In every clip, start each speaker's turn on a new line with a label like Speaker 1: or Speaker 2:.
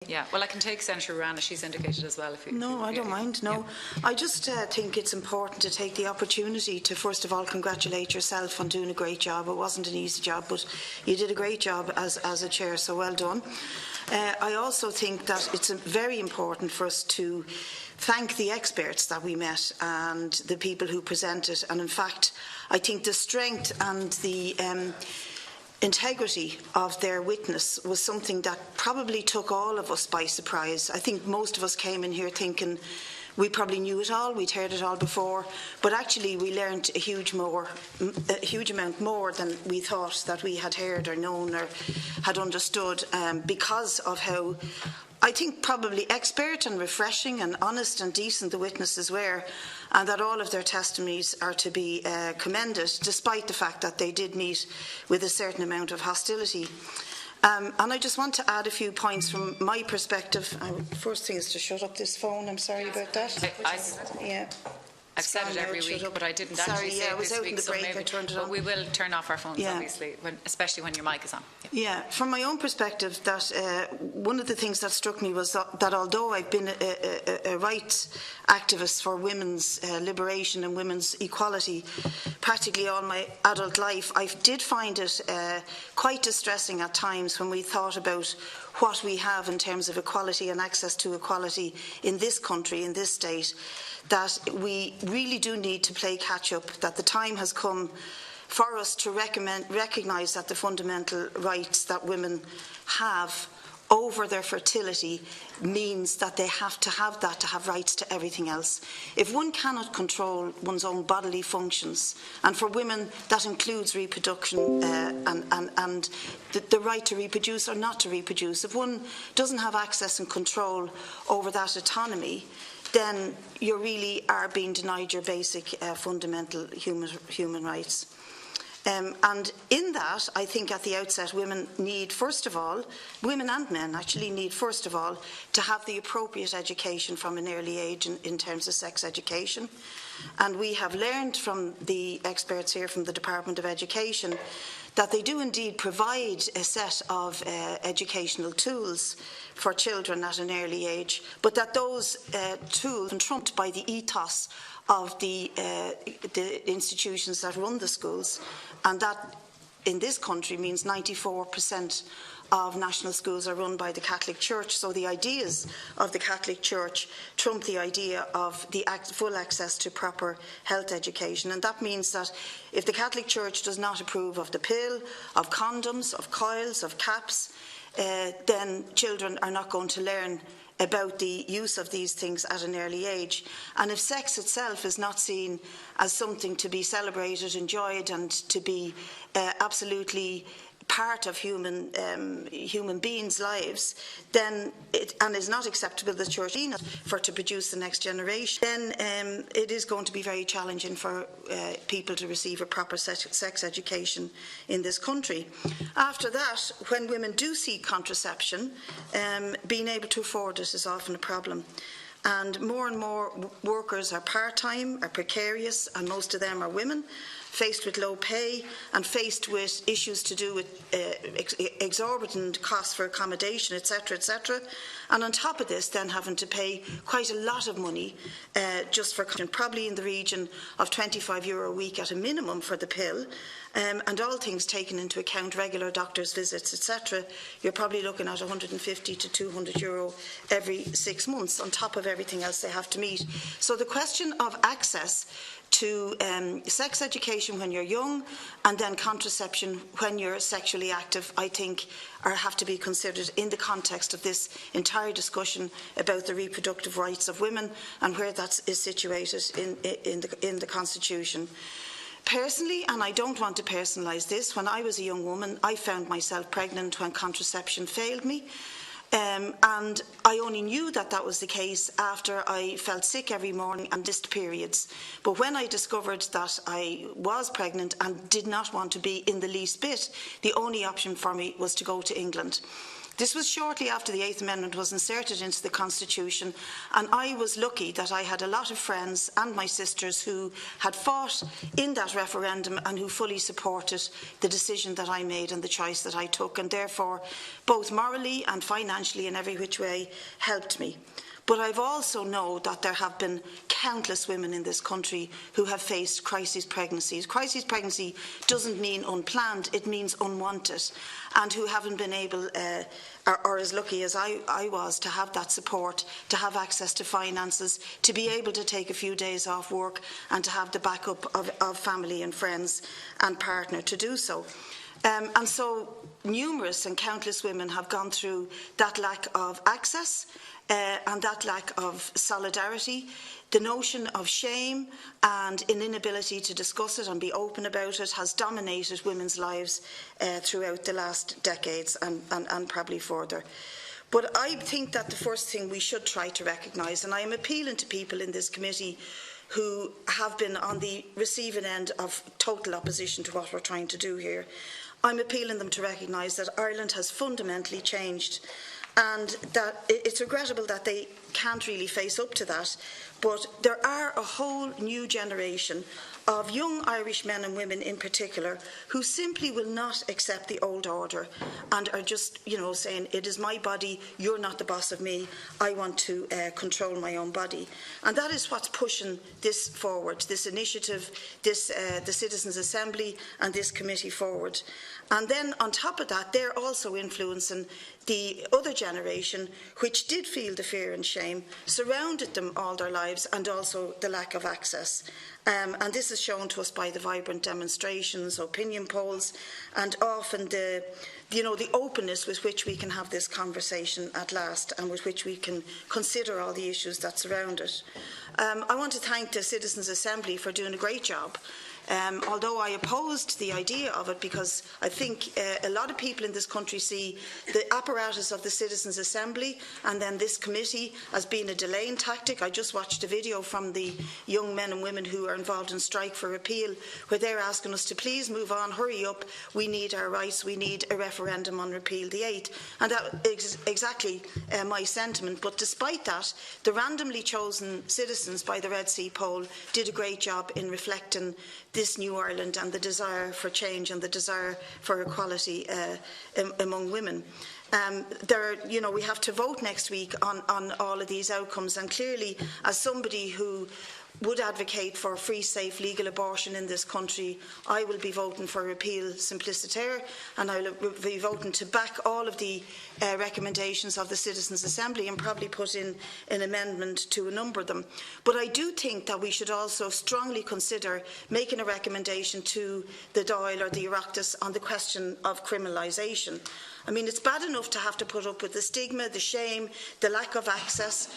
Speaker 1: Yeah, well, I can take Senator Rana. She's indicated as well.
Speaker 2: No, I don't mind. No, yeah. I just think it's important to take the opportunity to first of all congratulate yourself on doing a great job. It wasn't an easy job, but you did a great job as a chair, so well done. I also think that it's very important for us to thank the experts that we met and the people who presented. And in fact, I think the strength and the integrity of their witness was something that probably took all of us by surprise. I think most of us came in here thinking we probably knew it all, we'd heard it all before, but actually we learned a huge amount more than we thought that we had heard or known or had understood, because of how, I think, probably expert and refreshing and honest and decent the witnesses were, and that all of their testimonies are to be commended, despite the fact that they did meet with a certain amount of hostility. And I just want to add a few points from my perspective. First thing is to shut up this phone. I'm sorry about that. Yeah.
Speaker 1: I've said it every week, but I didn't actually say it this week, so maybe. But we will turn off our phones, obviously, especially when your mic is on.
Speaker 2: Yeah, from my own perspective, that one of the things that struck me was that although I've been a rights activist for women's liberation and women's equality practically all my adult life, I did find it quite distressing at times when we thought about what we have in terms of equality and access to equality in this country, in this state, that we really do need to play catch-up, that the time has come for us to recognise that the fundamental rights that women have over their fertility means that they have to have that to have rights to everything else. If one cannot control one's own bodily functions, and for women that includes reproduction and the right to reproduce or not to reproduce, if one doesn't have access and control over that autonomy, then you really are being denied your basic fundamental human rights. And in that, I think at the outset, women need, first of all, women and men actually need, first of all, to have the appropriate education from an early age in terms of sex education. And we have learned from the experts here from the Department of Education that they do indeed provide a set of educational tools for children at an early age, but that those tools are trumped by the ethos of the institutions that run the schools, and that in this country means 94% of national schools are run by the Catholic Church. So the ideas of the Catholic Church trump the idea of the full access to proper health education. And that means that if the Catholic Church does not approve of the pill, of condoms, of coils, of caps, then children are not going to learn about the use of these things at an early age. And if sex itself is not seen as something to be celebrated, enjoyed, and to be absolutely part of human beings' lives, then and is not acceptable to the Church for to produce the next generation, then it is going to be very challenging for people to receive a proper sex education in this country. After that, when women do seek contraception, being able to afford it is often a problem. And more workers are part-time, are precarious, and most of them are women, faced with low pay and faced with issues to do with exorbitant costs for accommodation, etc., etc. And on top of this, then having to pay quite a lot of money just for, probably in the region of €25 a week at a minimum for the pill, and all things taken into account, regular doctor's visits, etc., you're probably looking at €150 to €200 every 6 months on top of everything else they have to meet. So the question of access to sex education when you're young and then contraception when you're sexually active, I think, have to be considered in the context of this entire discussion about the reproductive rights of women and where that is situated in the Constitution. Personally, and I don't want to personalise this, when I was a young woman, I found myself pregnant when contraception failed me. And I only knew that that was the case after I felt sick every morning and missed periods. But when I discovered that I was pregnant and did not want to be in the least bit, the only option for me was to go to England. This was shortly after the 8th Amendment was inserted into the Constitution, and I was lucky that I had a lot of friends and my sisters who had fought in that referendum and who fully supported the decision that I made and the choice that I took, and therefore both morally and financially in every which way helped me. But I've also known that there have been countless women in this country who have faced crisis pregnancies. Crisis pregnancy doesn't mean unplanned, it means unwanted, and who haven't been able, or as lucky as I was, to have that support, to have access to finances, to be able to take a few days off work and to have the backup of family and friends and partner to do so. And so numerous and countless women have gone through that lack of access and that lack of solidarity, the notion of shame and an inability to discuss it and be open about it has dominated women's lives throughout the last decades and probably further. But I think that the first thing we should try to recognise, and I am appealing to people in this committee who have been on the receiving end of total opposition to what we're trying to do here, I'm appealing them to recognise that Ireland has fundamentally changed, and that it's regrettable that they can't really face up to that, but there are a whole new generation of young Irish men and women in particular who simply will not accept the old order and are just, saying, it is my body, you're not the boss of me, I want to control my own body. And that is what's pushing this forward, this initiative, the Citizens' Assembly and this committee forward. And then on top of that, they're also influencing the other generation, which did feel the fear and shame, surrounded them all their lives, and also the lack of access. And this is shown to us by the vibrant demonstrations, opinion polls, and often the openness with which we can have this conversation at last and with which we can consider all the issues that surround it. I want to thank the Citizens' Assembly for doing a great job. Although I opposed the idea of it because I think a lot of people in this country see the apparatus of the Citizens' Assembly and then this committee as being a delaying tactic. I just watched a video from the young men and women who are involved in strike for repeal, where they're asking us to please move on, hurry up, we need our rights, we need a referendum on repeal the 8th. And that is exactly my sentiment. But despite that, the randomly chosen citizens by the Red C poll did a great job in reflecting this new Ireland and the desire for change and the desire for equality among women. We have to vote next week on all of these outcomes, and clearly, as somebody who would advocate for free, safe, legal abortion in this country, I will be voting for repeal simpliciter, and I will be voting to back all of the recommendations of the Citizens' Assembly and probably put in an amendment to a number of them. But I do think that we should also strongly consider making a recommendation to the Dáil or the Oireachtas on the question of criminalisation. I mean, it's bad enough to have to put up with the stigma, the shame, the lack of access,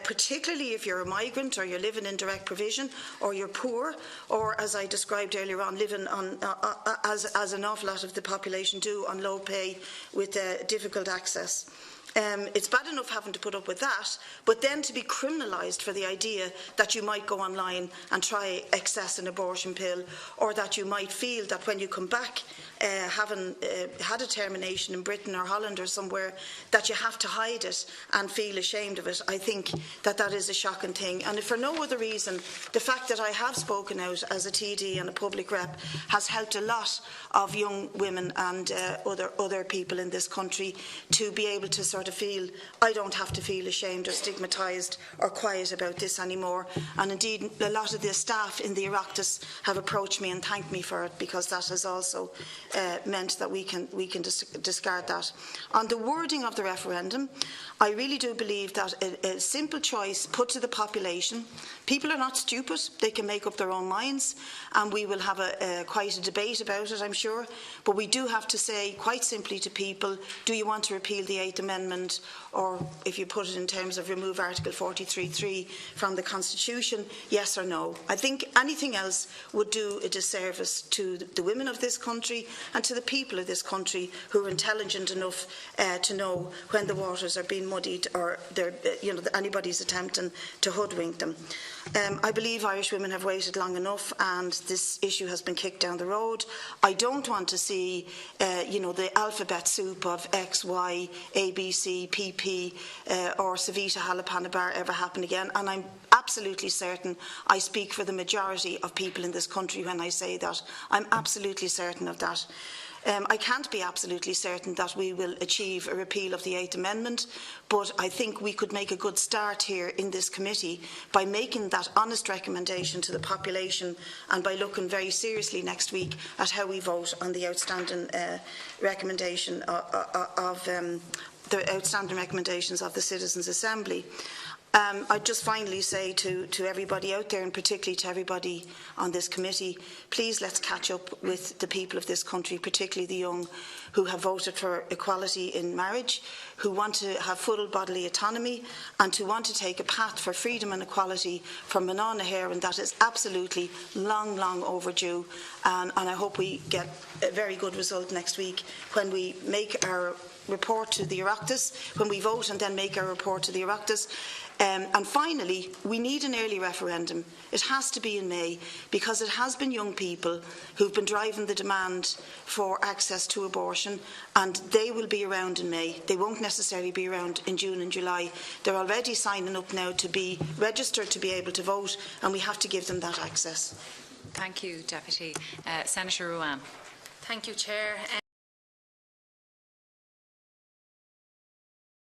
Speaker 2: particularly if you're a migrant or you're living in direct provision or you're poor, or as I described earlier on, living on, as an awful lot of the population do, on low pay with difficult access. It's bad enough having to put up with that, but then to be criminalised for the idea that you might go online and try access an abortion pill, or that you might feel that when you come back having had a termination in Britain or Holland or somewhere, that you have to hide it and feel ashamed of it. I think that is a shocking thing. And if for no other reason, the fact that I have spoken out as a TD and a public rep has helped a lot of young women and other people in this country to be able to sort of feel, I don't have to feel ashamed or stigmatised or quiet about this anymore. And indeed, a lot of the staff in the Oireachteas have approached me and thanked me for it, because that has also meant that we can discard that. On the wording of the referendum, I really do believe that a simple choice put to the population, people are not stupid, they can make up their own minds, and we will have quite a debate about it, I'm sure, but we do have to say quite simply to people, do you want to repeal the 8th Amendment, or if you put it in terms of remove Article 43.3 from the Constitution, yes or no. I think anything else would do a disservice to the women of this country and to the people of this country who are intelligent enough to know when the waters are being muddied or anybody's attempting to hoodwink them. I believe Irish women have waited long enough, and this issue has been kicked down the road. I don't want to see, the alphabet soup of X, Y, ABC, PP, or Savita Halapanabar ever happen again. And I'm absolutely certain I speak for the majority of people in this country when I say that. I'm absolutely certain of that. I can't be absolutely certain that we will achieve a repeal of the 8th Amendment, but I think we could make a good start here in this committee by making that honest recommendation to the population and by looking very seriously next week at how we vote on the outstanding recommendation the outstanding recommendations of the Citizens' Assembly. I'd just finally say to everybody out there, and particularly to everybody on this committee, please let's catch up with the people of this country, particularly the young who have voted for equality in marriage, who want to have full bodily autonomy and who want to take a path for freedom and equality from Manana here, and that is absolutely long overdue. And I hope we get a very good result next week when we make our report to the Oireachteas, when we vote and then make our report to the Oireachteas. And finally, we need an early referendum. It has to be in May, because it has been young people who've been driving the demand for access to abortion, and they will be around in May. They won't necessarily be around in June and July. They're already signing up now to be registered to be able to vote, and we have to give them that access.
Speaker 1: Thank you, Deputy. Senator Ruan.
Speaker 3: Thank you, Chair.